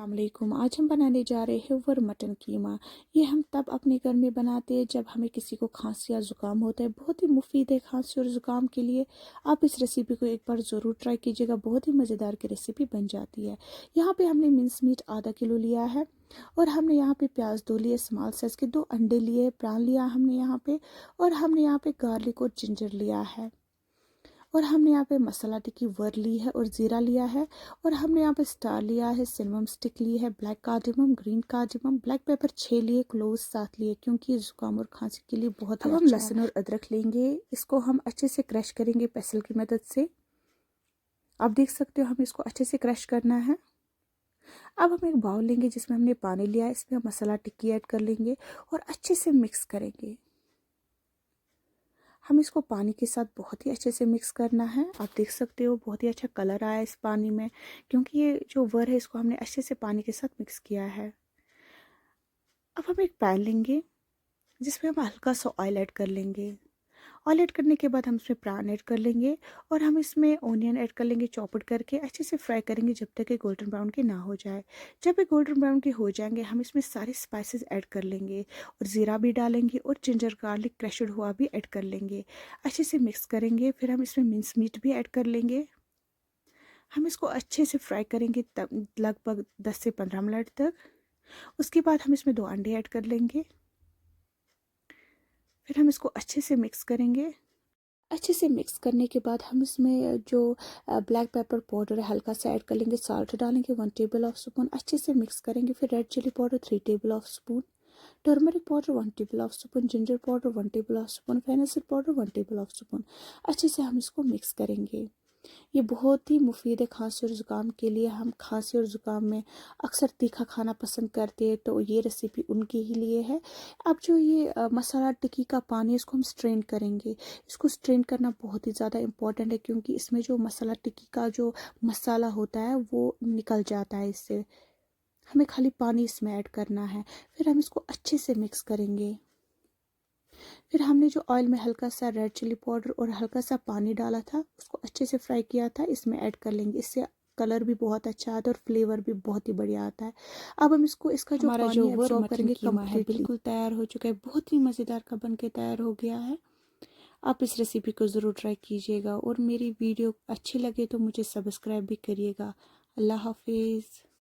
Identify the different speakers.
Speaker 1: अस्सलामुअलैकुम। आज हम बनाने जा रहे हैं वर मटन कीमा। ये हम तब अपने घर में बनाते हैं जब हमें किसी को खांसी या ज़ुकाम होता है। बहुत ही मुफीद है खांसी और ज़ुकाम के लिए। आप इस रेसिपी को एक बार ज़रूर ट्राई कीजिएगा, बहुत ही मज़ेदार की रेसिपी बन जाती है। यहाँ पे हमने मिन्स मीट आधा किलो लिया है और हमने यहाँ पे प्याज 2 लिए, स्मॉल साइज़ के 2 अंडे लिए, प्रान लिया हमने यहाँ पे, और हमने यहाँ पे गार्लिक और जिंजर लिया है, और हमने यहाँ पे मसाला टिक्की वर ली है और ज़ीरा लिया है, और हमने यहाँ पे स्टार लिया है, सिनेमम स्टिक ली है, black cardamom, green cardamom, black pepper 6 लिए, क्लोव 7 लिए, क्योंकि ये ज़ुकाम और खांसी के लिए बहुत ही अच्छा है। अब हम लहसुन और अदरक लेंगे, इसको हम अच्छे से क्रश करेंगे पेसल की मदद से। आप देख सकते हो हमें इसको अच्छे से क्रश करना है। अब हम एक बाउल लेंगे जिसमें हमने पानी लिया है, इसमें हम मसाला टिक्की ऐड कर लेंगे और अच्छे से मिक्स करेंगे। हम इसको पानी के साथ बहुत ही अच्छे से मिक्स करना है। आप देख सकते हो बहुत ही अच्छा कलर आया इस पानी में, क्योंकि ये जो वर है इसको हमने अच्छे से पानी के साथ मिक्स किया है। अब हम एक पैन लेंगे जिसमें हम हल्का सा ऑयल ऐड कर लेंगे। ऑयल ऐड करने के बाद हम इसमें प्रान ऐड कर लेंगे और हम इसमें ओनियन ऐड कर लेंगे, चॉपड करके अच्छे से फ्राई करेंगे जब तक ये गोल्डन ब्राउन के ना हो जाए। जब ये गोल्डन ब्राउन के हो जाएंगे हम इसमें सारे स्पाइसेस ऐड कर लेंगे और ज़ीरा भी डालेंगे और जिंजर गार्लिक क्रशड हुआ भी ऐड कर लेंगे। अच्छे से मिक्स करेंगे। फिर हम इसमें मिन्स मीट भी ऐड कर लेंगे। हम इसको अच्छे से फ्राई करेंगे तब लगभग 10 से 15 मिनट तक। उसके बाद हम इसमें 2 अंडे ऐड कर लेंगे। फिर हम इसको अच्छे से मिक्स करेंगे। अच्छे से मिक्स करने के बाद हम इसमें जो ब्लैक पेपर पाउडर है हल्का सा ऐड कर लेंगे, साल्ट डालेंगे 1 टेबल ऑफ स्पून, अच्छे से मिक्स करेंगे। फिर red chilli powder 3 table of spoon, turmeric powder 1 table of spoon, ginger powder 1 table of spoon, फेनेसिल पाउडर 1 टेबल ऑफ स्पून। अच्छे से हम इसको मिक्स करेंगे। ये बहुत ही मुफीद है खांसी और ज़ुकाम के लिए। हम खांसी और ज़ुकाम में अक्सर तीखा खाना पसंद करते हैं, तो ये रेसिपी उनके ही लिए है। अब जो ये मसाला टिक्की का पानी है इसको हम स्ट्रेन करेंगे। इसको स्ट्रेन करना बहुत ही ज़्यादा इम्पॉर्टेंट है, क्योंकि इसमें जो मसाला टिक्की का जो मसाला होता है वो निकल जाता है इससे। हमें खाली पानी इसमें ऐड करना है। फिर हम इसको अच्छे से मिक्स करेंगे। फिर हमने जो ऑयल में हल्का सा रेड चिली पाउडर और हल्का सा पानी डाला था उसको अच्छे से फ्राई किया था इसमें ऐड कर लेंगे। इससे कलर भी बहुत अच्छा आता है और फ्लेवर भी बहुत ही बढ़िया आता है। अब हम इसको इसका जो पानी है एब्जॉर्ब करेंगे। कीमा है बिल्कुल तैयार हो चुका है, बहुत ही मज़ेदार का बन के तैयार हो गया है। आप इस रेसिपी को ज़रूर ट्राई कीजिएगा और मेरी वीडियो अच्छी लगे तो मुझे सब्सक्राइब भी करिएगा। अल्लाह हाफिज़।